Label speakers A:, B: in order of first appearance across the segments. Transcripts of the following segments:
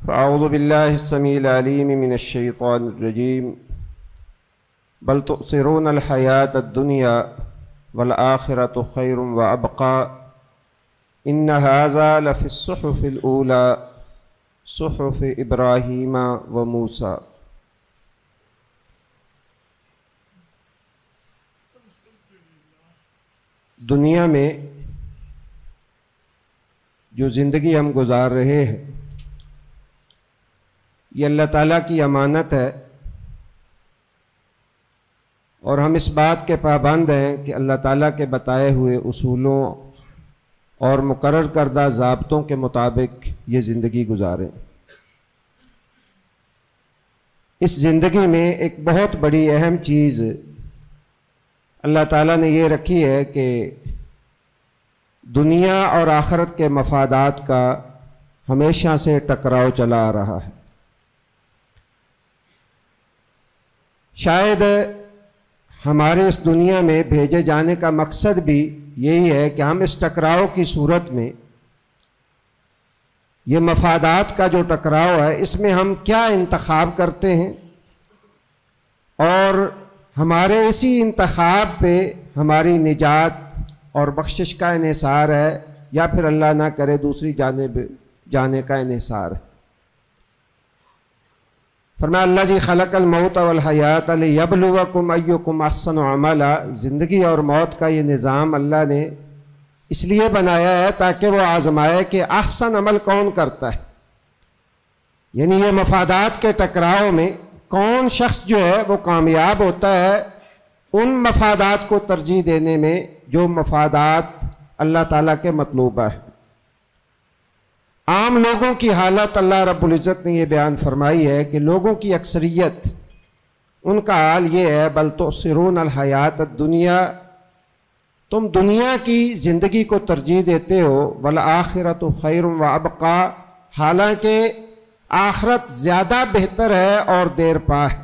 A: فأعوذ بالله السميع العليم من الشيطان الرجيم بل تؤثرون الحياة الدنيا والآخرة خير وأبقى إن هذا لفي الصحف الأولى صحف إبراهيم وموسى۔ دنیا میں جو زندگی ہم گزار رہے ہیں یہ اللہ تعالیٰ کی امانت ہے، اور ہم اس بات کے پابند ہیں کہ اللہ تعالیٰ کے بتائے ہوئے اصولوں اور مقرر کردہ ضابطوں کے مطابق یہ زندگی گزاریں۔ اس زندگی میں ایک بہت بڑی اہم چیز اللہ تعالیٰ نے یہ رکھی ہے کہ دنیا اور آخرت کے مفادات کا ہمیشہ سے ٹکراؤ چلا آ رہا ہے۔ شاید ہمارے اس دنیا میں بھیجے جانے کا مقصد بھی یہی ہے کہ ہم اس ٹکراؤ کی صورت میں، یہ مفادات کا جو ٹکراؤ ہے، اس میں ہم کیا انتخاب کرتے ہیں، اور ہمارے اسی انتخاب پہ ہماری نجات اور بخشش کا انحصار ہے، یا پھر اللہ نہ کرے دوسری جانب جانے کا انحصار ہے۔ فرمایا اللہ جی خلق الموت والحیات لیبلوکم ایکم احسن عملا۔ زندگی اور موت کا یہ نظام اللہ نے اس لیے بنایا ہے تاکہ وہ آزمائے کہ احسن عمل کون کرتا ہے، یعنی یہ مفادات کے ٹکراؤ میں کون شخص جو ہے وہ کامیاب ہوتا ہے ان مفادات کو ترجیح دینے میں جو مفادات اللہ تعالیٰ کے مطلوبہ ہے۔ عام لوگوں کی حالت اللہ رب العزت نے یہ بیان فرمائی ہے کہ لوگوں کی اکثریت، ان کا حال یہ ہے بل تؤثرون الحیات الدنیا، تم دنیا کی زندگی کو ترجیح دیتے ہو، والآخرۃ خیر وابقی، حالانکہ آخرت زیادہ بہتر ہے اور دیر پا ہے۔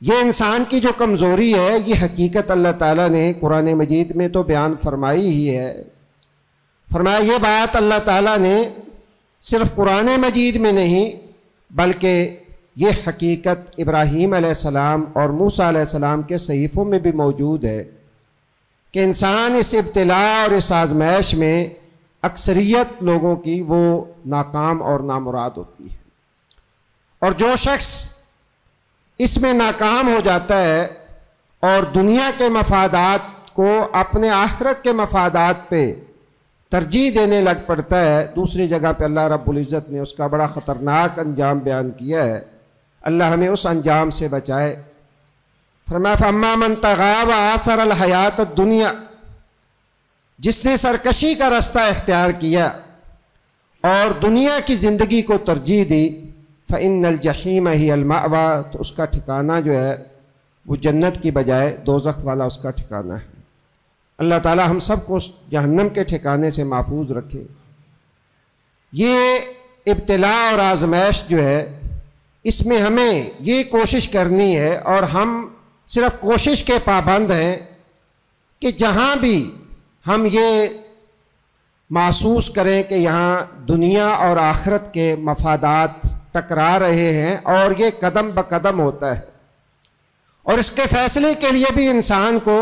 A: یہ انسان کی جو کمزوری ہے، یہ حقیقت اللہ تعالیٰ نے قرآن مجید میں تو بیان فرمائی ہی ہے۔ فرمایا یہ بات اللہ تعالیٰ نے صرف قرآن مجید میں نہیں بلکہ یہ حقیقت ابراہیم علیہ السلام اور موسیٰ علیہ السلام کے صحیفوں میں بھی موجود ہے کہ انسان اس ابتلا اور اس آزمائش میں اکثریت لوگوں کی وہ ناکام اور نامراد ہوتی ہے، اور جو شخص اس میں ناکام ہو جاتا ہے اور دنیا کے مفادات کو اپنے آخرت کے مفادات پہ ترجیح دینے لگ پڑتا ہے، دوسری جگہ پہ اللہ رب العزت نے اس کا بڑا خطرناک انجام بیان کیا ہے۔ اللہ ہمیں اس انجام سے بچائے۔ فرمایا فَأَمَّا مَنْ طَغَىٰ وَآثَرَ الْحَيَاةَ الدُّنْيَا، جس نے سرکشی کا رستہ اختیار کیا اور دنیا کی زندگی کو ترجیح دی، فَإِنَّ الْجَحِيمَ هِيَ الْمَأْوَىٰ، تو اس کا ٹھکانہ جو ہے وہ جنت کی بجائے دوزخ والا اس کا ٹھکانہ ہے۔ اللہ تعالی ہم سب کو جہنم کے ٹھکانے سے محفوظ رکھے۔ یہ ابتلا اور آزمائش جو ہے، اس میں ہمیں یہ کوشش کرنی ہے، اور ہم صرف کوشش کے پابند ہیں کہ جہاں بھی ہم یہ محسوس کریں کہ یہاں دنیا اور آخرت کے مفادات ٹکرا رہے ہیں اور یہ قدم بقدم ہوتا ہے، اور اس کے فیصلے کے لیے بھی انسان کو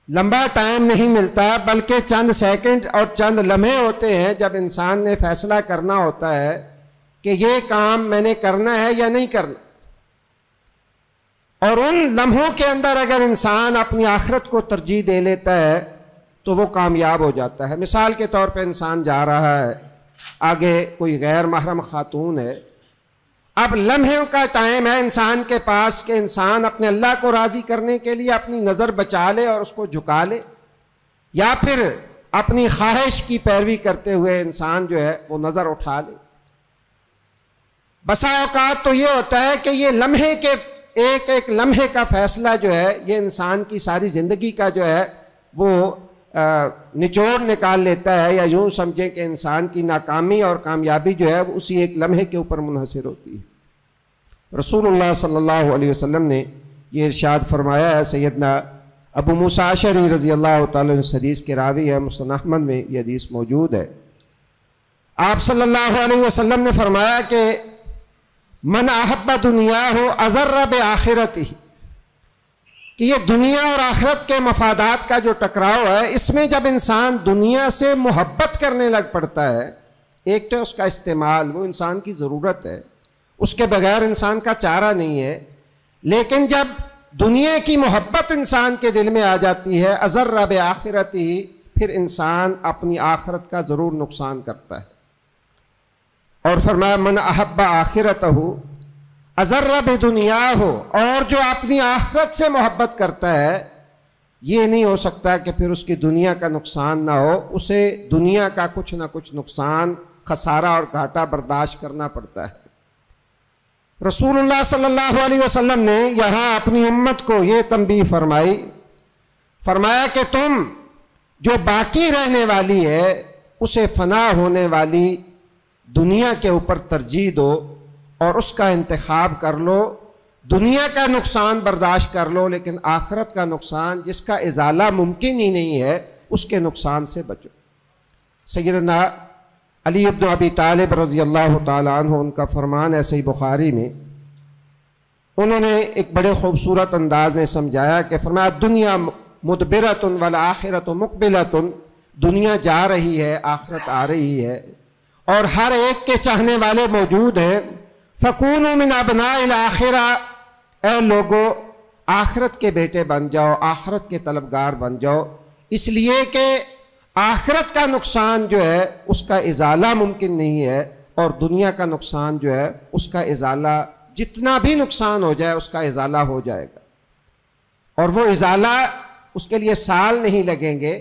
A: لمبا ٹائم نہیں ملتا بلکہ چند سیکنڈ اور چند لمحے ہوتے ہیں جب انسان نے فیصلہ کرنا ہوتا ہے کہ یہ کام میں نے کرنا ہے یا نہیں کرنا، اور ان لمحوں کے اندر اگر انسان اپنی آخرت کو ترجیح دے لیتا ہے تو وہ کامیاب ہو جاتا ہے۔ مثال کے طور پہ انسان جا رہا ہے، آگے کوئی غیر محرم خاتون ہے، اب لمحوں کا ٹائم ہے انسان کے پاس کہ انسان اپنے اللہ کو راضی کرنے کے لیے اپنی نظر بچا لے اور اس کو جھکا لے، یا پھر اپنی خواہش کی پیروی کرتے ہوئے انسان جو ہے وہ نظر اٹھا لے۔ بسا اوقات تو یہ ہوتا ہے کہ یہ لمحے کے ایک ایک لمحے کا فیصلہ جو ہے یہ انسان کی ساری زندگی کا جو ہے وہ نچوڑ نکال لیتا ہے، یا یوں سمجھیں کہ انسان کی ناکامی اور کامیابی جو ہے وہ اسی ایک لمحے کے اوپر منحصر ہوتی ہے۔ رسول اللہ صلی اللہ علیہ وسلم نے یہ ارشاد فرمایا ہے، سیدنا ابو موسیٰ اشعری رضی اللہ تعالیٰ عنہ حدیث کے راوی ہے، مسند احمد میں یہ حدیث موجود ہے۔ آپ صلی اللہ علیہ وسلم نے فرمایا کہ من احب دنیا ہو اضر بآخرتہ، کہ یہ دنیا اور آخرت کے مفادات کا جو ٹکراؤ ہے، اس میں جب انسان دنیا سے محبت کرنے لگ پڑتا ہے، ایک تو اس کا استعمال، وہ انسان کی ضرورت ہے، اس کے بغیر انسان کا چارہ نہیں ہے، لیکن جب دنیا کی محبت انسان کے دل میں آ جاتی ہے، اضر بآخرتہ، پھر انسان اپنی آخرت کا ضرور نقصان کرتا ہے۔ اور فرمایا من احب آخرتہ اضر بدنیاہ، اور جو اپنی آخرت سے محبت کرتا ہے، یہ نہیں ہو سکتا کہ پھر اس کی دنیا کا نقصان نہ ہو، اسے دنیا کا کچھ نہ کچھ نقصان، خسارہ اور گھاٹا برداشت کرنا پڑتا ہے۔ رسول اللہ صلی اللہ علیہ وسلم نے یہاں اپنی امت کو یہ تنبیہ فرمائی، فرمایا کہ تم جو باقی رہنے والی ہے اسے فنا ہونے والی دنیا کے اوپر ترجیح دو اور اس کا انتخاب کر لو، دنیا کا نقصان برداشت کر لو، لیکن آخرت کا نقصان جس کا ازالہ ممکن ہی نہیں ہے، اس کے نقصان سے بچو۔ سیدنا علی بن ابی طالب رضی اللہ تعالیٰ عنہ، ان کا فرمان ہے صحیح بخاری میں، انہوں نے ایک بڑے خوبصورت انداز میں سمجھایا کہ فرمایا دنیا مدبرۃ والآخرۃ مقبلۃ، دنیا جا رہی ہے، آخرت آ رہی ہے، اور ہر ایک کے چاہنے والے موجود ہیں۔ فَكُونُوا مِنْ أَبْنَاءِ الْآخِرَةِ، اے لوگو آخرت کے بیٹے بن جاؤ، آخرت کے طلبگار بن جاؤ، اس لیے کہ آخرت کا نقصان جو ہے اس کا ازالہ ممکن نہیں ہے، اور دنیا کا نقصان جو ہے اس کا ازالہ، جتنا بھی نقصان ہو جائے اس کا ازالہ ہو جائے گا، اور وہ ازالہ اس کے لیے سال نہیں لگیں گے،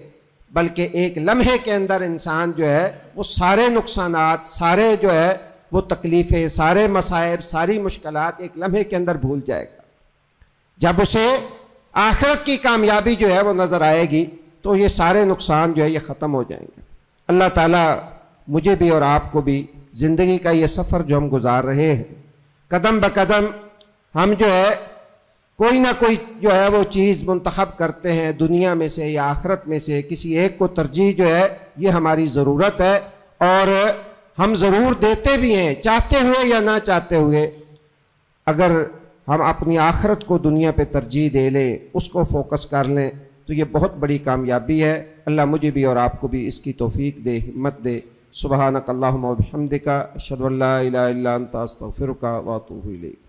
A: بلکہ ایک لمحے کے اندر انسان جو ہے وہ سارے نقصانات، سارے جو ہے وہ تکلیفیں، سارے مصائب، ساری مشکلات ایک لمحے کے اندر بھول جائے گا۔ جب اسے آخرت کی کامیابی جو ہے وہ نظر آئے گی تو یہ سارے نقصان جو ہے یہ ختم ہو جائیں گے۔ اللہ تعالیٰ مجھے بھی اور آپ کو بھی زندگی کا یہ سفر جو ہم گزار رہے ہیں، قدم بقدم ہم جو ہے کوئی نہ کوئی جو ہے وہ چیز منتخب کرتے ہیں، دنیا میں سے یا آخرت میں سے کسی ایک کو ترجیح جو ہے یہ ہماری ضرورت ہے، اور ہم ضرور دیتے بھی ہیں، چاہتے ہوئے یا نہ چاہتے ہوئے۔ اگر ہم اپنی آخرت کو دنیا پہ ترجیح دے لیں، اس کو فوکس کر لیں، تو یہ بہت بڑی کامیابی ہے۔ اللہ مجھے بھی اور آپ کو بھی اس کی توفیق دے، ہمت دے۔ سبحانک اللہم و بحمدک، اشہد ان لا الہ الا انت، استغفرک و اتوب الیک۔